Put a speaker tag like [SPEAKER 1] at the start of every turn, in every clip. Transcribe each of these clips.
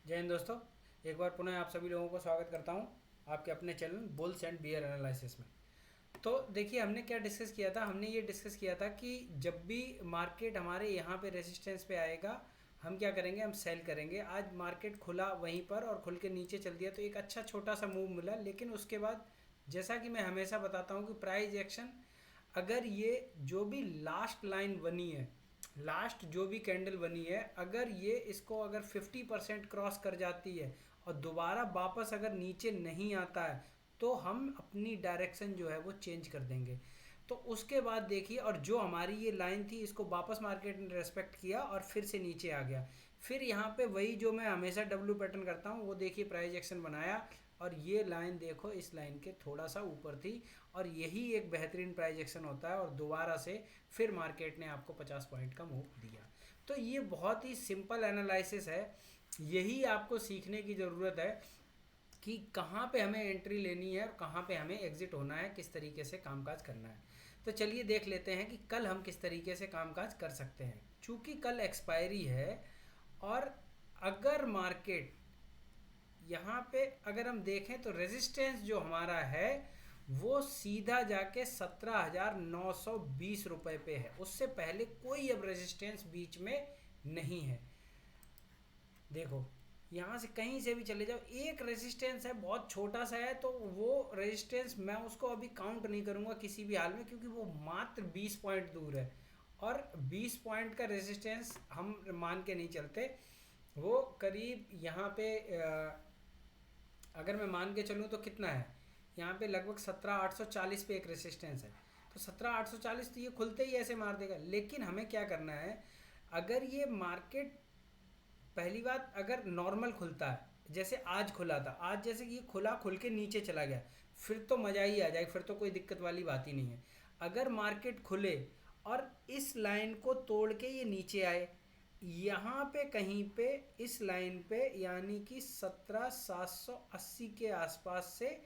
[SPEAKER 1] जय हिंद दोस्तों। एक बार पुनः आप सभी लोगों को स्वागत करता हूं आपके अपने channel bulls and bear analysis में। तो देखिए, हमने क्या डिस्कस किया था। हमने ये डिस्कस किया था कि जब भी मार्केट हमारे यहाँ पे रेजिस्टेंस पे आएगा, हम क्या करेंगे, हम सेल करेंगे। आज मार्केट खुला वहीं पर और खुल के नीचे चल दिया तो एक अच्छा छोटा सा मूव मिला, लेकिन उसके बाद जैसा कि मैं हमेशा बताता हूँ कि प्राइस एक्शन, अगर ये जो भी लास्ट लाइन बनी है, लास्ट जो भी कैंडल बनी है, अगर ये इसको अगर 50% क्रॉस कर जाती है और दोबारा वापस अगर नीचे नहीं आता है तो हम अपनी डायरेक्शन जो है वो चेंज कर देंगे। तो उसके बाद देखिए, और जो हमारी ये लाइन थी इसको वापस मार्केट ने रेस्पेक्ट किया और फिर से नीचे आ गया। फिर यहाँ पे वही जो मैं हमेशा डब्ल्यू पैटर्न करता हूँ, वो देखिए प्राइस एक्शन बनाया और ये लाइन देखो इस लाइन के थोड़ा सा ऊपर थी और यही एक बेहतरीन प्राइस एक्शन होता है। और दोबारा से फिर मार्केट ने आपको 50 पॉइंट का मूव दिया। तो ये बहुत ही सिंपल एनालिसिस है, यही आपको सीखने की ज़रूरत है कि कहाँ पे हमें एंट्री लेनी है और कहाँ पे हमें एग्जिट होना है, किस तरीके से कामकाज करना है। तो चलिए देख लेते हैं कि कल हम किस तरीके से कामकाज कर सकते हैं। चूँकि कल एक्सपायरी है और अगर मार्केट यहाँ पे अगर हम देखें तो रेजिस्टेंस जो हमारा है वो सीधा जाके 17,920 रुपये पे है। उससे पहले कोई अब रेजिस्टेंस बीच में नहीं है। देखो, यहाँ से कहीं से भी चले जाओ, एक रेजिस्टेंस है बहुत छोटा सा है, तो वो रेजिस्टेंस मैं उसको अभी काउंट नहीं करूँगा किसी भी हाल में, क्योंकि वो मात्र 20 पॉइंट दूर है और 20 पॉइंट का रेजिस्टेंस हम मान के नहीं चलते। वो करीब यहाँ पे अगर मैं मान के चलूँ तो कितना है, यहाँ पे लगभग 17,840 पे एक रेसिस्टेंस है। तो 17,840 तो ये खुलते ही ऐसे मार देगा। लेकिन हमें क्या करना है, अगर ये मार्केट, पहली बात, अगर नॉर्मल खुलता है जैसे आज खुला था, आज जैसे कि ये खुला खुल के नीचे चला गया, फिर तो मज़ा ही आ जाएगा, फिर तो कोई दिक्कत वाली बात ही नहीं है। अगर मार्केट खुले और इस लाइन को तोड़ के ये नीचे आए, यहाँ पे कहीं पे इस लाइन पे, यानी कि 17,780 के आसपास से,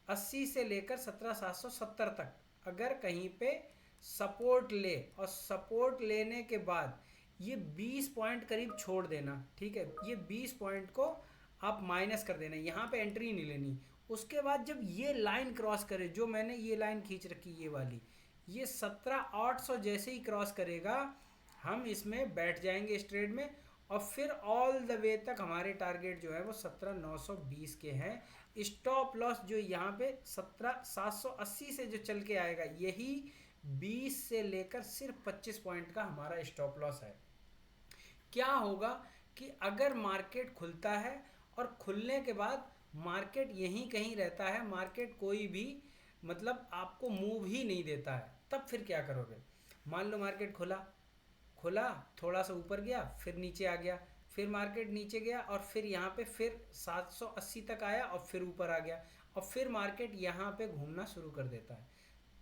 [SPEAKER 1] 80 से लेकर 17,770 तक अगर कहीं पे सपोर्ट ले और सपोर्ट लेने के बाद ये 20 पॉइंट करीब छोड़ देना, ठीक है। ये 20 पॉइंट को आप माइनस कर देना, यहाँ पे एंट्री नहीं लेनी। उसके बाद जब ये लाइन क्रॉस करे, जो मैंने ये लाइन खींच रखी ये वाली, ये 17,800 जैसे ही क्रॉस करेगा हम इसमें बैठ जाएंगे इस ट्रेड में। और फिर ऑल द वे तक हमारे टारगेट जो है वो 17,920 के हैं। स्टॉप लॉस जो यहाँ पे 17,780 से जो चल के आएगा, यही 20 से लेकर सिर्फ 25 पॉइंट का हमारा स्टॉप लॉस है। क्या होगा कि अगर मार्केट खुलता है और खुलने के बाद मार्केट यहीं कहीं रहता है, मार्केट कोई भी मतलब आपको मूव ही नहीं देता है, तब फिर क्या करोगे। मान लो मार्केट खुला, खुला थोड़ा सा ऊपर गया, फिर नीचे आ गया, फिर मार्केट नीचे गया और फिर यहाँ पे फिर 780 तक आया और फिर ऊपर आ गया और फिर मार्केट यहाँ पे घूमना शुरू कर देता है।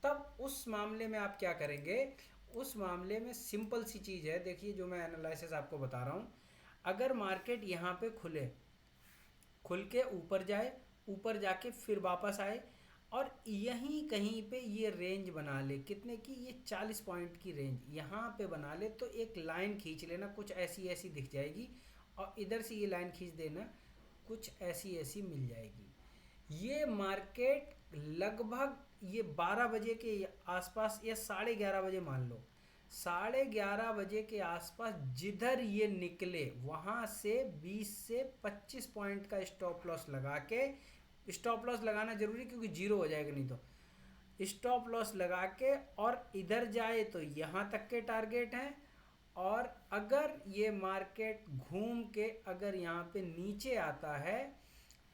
[SPEAKER 1] तब उस मामले में आप क्या करेंगे, उस मामले में सिंपल सी चीज़ है। देखिए, जो मैं एनालिसिस आपको बता रहा हूँ, अगर मार्केट यहाँ पे खुले, खुल के ऊपर जाए, ऊपर जाके फिर वापस आए और यहीं कहीं पे ये रेंज बना ले, कितने की, ये 40 पॉइंट की रेंज यहाँ पे बना ले, तो एक लाइन खींच लेना, कुछ ऐसी ऐसी दिख जाएगी और इधर से ये लाइन खींच देना, कुछ ऐसी ऐसी मिल जाएगी। ये मार्केट लगभग ये 12 बजे के आसपास या 11:30 बजे, मान लो 11:30 बजे के आसपास जिधर ये निकले वहाँ से 20 से 25 पॉइंट का स्टॉप लॉस लगा के, स्टॉप लॉस लगाना जरूरी क्योंकि जीरो हो जाएगा नहीं तो, स्टॉप लॉस लगा के और इधर जाए तो यहाँ तक के टारगेट हैं। और अगर ये मार्केट घूम के अगर यहाँ पे नीचे आता है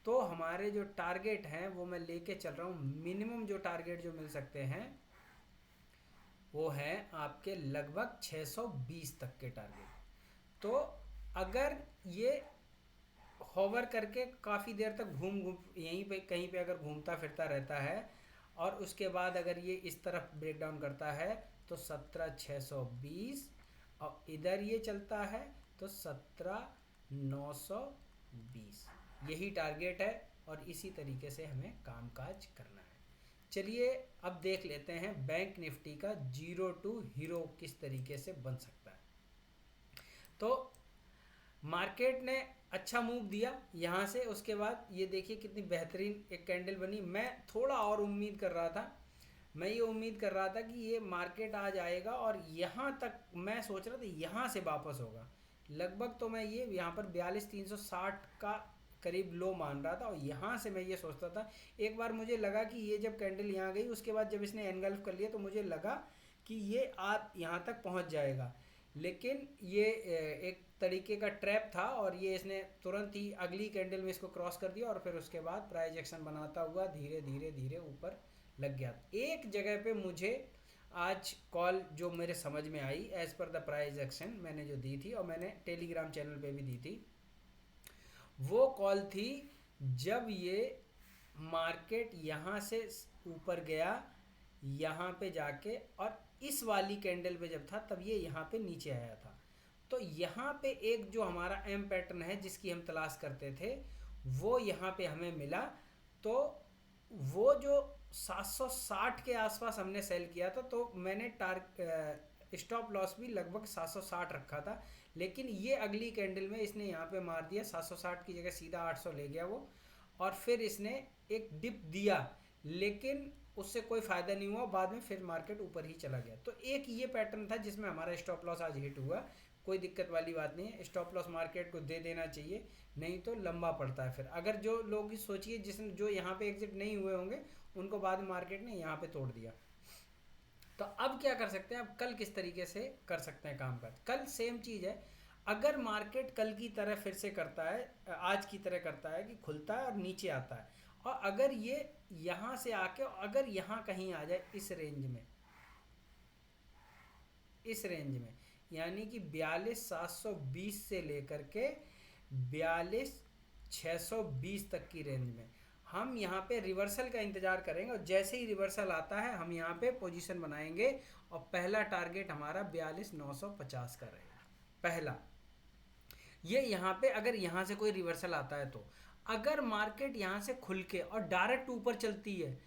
[SPEAKER 1] तो हमारे जो टारगेट हैं वो मैं लेके चल रहा हूँ। मिनिमम जो टारगेट जो मिल सकते हैं वो है आपके लगभग 620 तक के टारगेट। तो अगर ये होवर करके काफ़ी देर तक घूम घूम यहीं पे कहीं पे अगर घूमता फिरता रहता है और उसके बाद अगर ये इस तरफ ब्रेक डाउन करता है तो 17,620 और इधर ये चलता है तो 17,920, यही टारगेट है और इसी तरीके से हमें कामकाज करना है। चलिए अब देख लेते हैं बैंक निफ्टी का जीरो टू हीरो किस तरीके से बन सकता है। तो मार्केट ने अच्छा मूव दिया यहाँ से, उसके बाद ये देखिए कितनी बेहतरीन एक कैंडल बनी। मैं थोड़ा और उम्मीद कर रहा था, मैं ये उम्मीद कर रहा था कि ये मार्केट आज आएगा और यहाँ तक मैं सोच रहा था यहाँ से वापस होगा लगभग। तो मैं ये यहाँ पर 42,360 का करीब लो मान रहा था और यहाँ से मैं ये सोचता था। एक बार मुझे लगा कि ये जब कैंडल यहाँ गई उसके बाद जब इसने एनगल्फ कर लिया तो मुझे लगा कि ये आप यहाँ तक पहुँच जाएगा, लेकिन ये एक तरीके का ट्रैप था और ये इसने तुरंत ही अगली कैंडल में इसको क्रॉस कर दिया और फिर उसके बाद प्राइस एक्शन बनाता हुआ धीरे धीरे धीरे ऊपर लग गया। एक जगह पे मुझे आज कॉल जो मेरे समझ में आई as per the price action मैंने जो दी थी और मैंने टेलीग्राम चैनल पे भी दी थी, वो कॉल थी जब ये मार्केट यहाँ से ऊपर गया यहाँ पे जाके और इस वाली कैंडल पे जब था तब ये यहाँ पे नीचे आया था। तो यहाँ पे एक जो हमारा एम पैटर्न है जिसकी हम तलाश करते थे वो यहाँ पे हमें मिला। तो वो जो 760 के आसपास हमने सेल किया था तो मैंने स्टॉप लॉस भी लगभग 760 रखा था, लेकिन ये अगली कैंडल में इसने यहाँ पे मार दिया 760 की जगह सीधा 800 ले गया वो, और फिर इसने एक डिप दिया लेकिन उससे कोई फ़ायदा नहीं हुआ, बाद में फिर मार्केट ऊपर ही चला गया। तो एक ये पैटर्न था जिसमें हमारा स्टॉप लॉस आज हिट हुआ। कोई दिक्कत वाली बात नहीं है, स्टॉप लॉस मार्केट को दे देना चाहिए, नहीं तो लंबा पड़ता है फिर। अगर जो लोग सोचिए जिसने जो यहाँ पे एग्जिट नहीं हुए होंगे उनको बाद में मार्केट ने यहाँ पे तोड़ दिया। तो अब क्या कर सकते हैं, अब कल किस तरीके से कर सकते हैं काम काज। कल सेम चीज़ है, अगर मार्केट कल की तरह फिर से करता है, आज की तरह करता है कि खुलता है और नीचे आता है, और अगर ये यहाँ से आके अगर यहाँ कहीं आ जाए इस रेंज में, इस रेंज में यानी कि 42,720 से लेकर के 42,620 तक की रेंज में हम यहाँ पे रिवर्सल का इंतज़ार करेंगे, और जैसे ही रिवर्सल आता है हम यहाँ पे पोजीशन बनाएंगे और पहला टारगेट हमारा 42,950 का रहेगा पहला। ये यहाँ पे अगर यहाँ से कोई रिवर्सल आता है, तो अगर मार्केट यहाँ से खुल के और डायरेक्ट ऊपर चलती है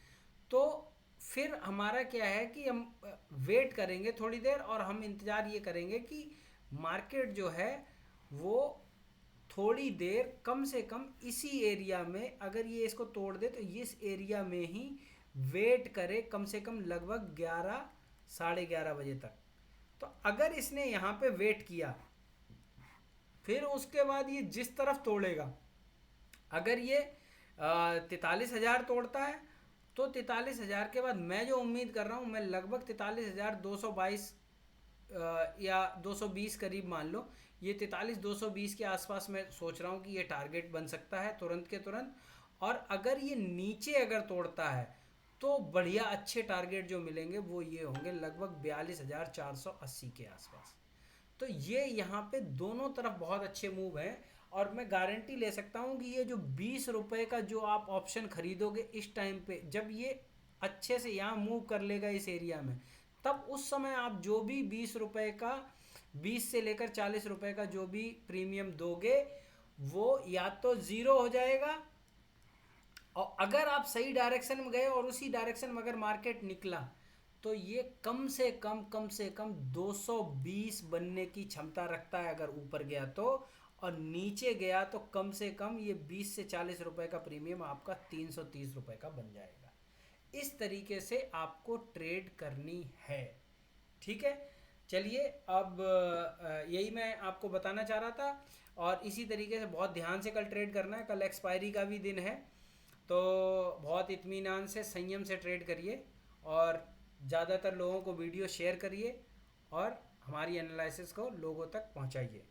[SPEAKER 1] तो फिर हमारा क्या है कि हम वेट करेंगे थोड़ी देर और हम इंतज़ार ये करेंगे कि मार्केट जो है वो थोड़ी देर कम से कम इसी एरिया में, अगर ये इसको तोड़ दे तो इस एरिया में ही वेट करे कम से कम लगभग 11 साढ़े 11 बजे तक। तो अगर इसने यहाँ पे वेट किया फिर उसके बाद ये जिस तरफ तोड़ेगा, अगर ये 43,000 तोड़ता है तो 43,000 के बाद मैं जो उम्मीद कर रहा हूँ मैं लगभग 43,222 या 220 करीब मान लो, ये 43,220 के आसपास मैं सोच रहा हूँ कि ये टारगेट बन सकता है तुरंत के तुरंत। और अगर ये नीचे अगर तोड़ता है तो बढ़िया अच्छे टारगेट जो मिलेंगे वो ये होंगे लगभग 42,480 के आसपास। तो ये यहाँ पे दोनों तरफ बहुत अच्छे मूव हैं, और मैं गारंटी ले सकता हूँ कि ये जो 20 रुपये का जो आप ऑप्शन खरीदोगे इस टाइम पे, जब ये अच्छे से यहाँ मूव कर लेगा इस एरिया में, तब उस समय आप जो भी 20 रुपये का 20 से लेकर 40 रुपये का जो भी प्रीमियम दोगे वो या तो ज़ीरो हो जाएगा, और अगर आप सही डायरेक्शन में गए और उसी डायरेक्शन में अगर मार्केट निकला तो ये कम से कम 220 बनने की क्षमता रखता है अगर ऊपर गया तो, और नीचे गया तो कम से कम ये 20 से 40 रुपए का प्रीमियम आपका 330 रुपए का बन जाएगा। इस तरीके से आपको ट्रेड करनी है, ठीक है। चलिए अब यही मैं आपको बताना चाह रहा था, और इसी तरीके से बहुत ध्यान से कल ट्रेड करना है। कल एक्सपायरी का भी दिन है, तो बहुत इत्मीनान से संयम से ट्रेड करिए और ज़्यादातर लोगों को वीडियो शेयर करिए और हमारी एनालिसिस को लोगों तक पहुंचाइए,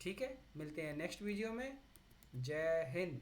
[SPEAKER 1] ठीक है। मिलते हैं नेक्स्ट वीडियो में। जय हिंद।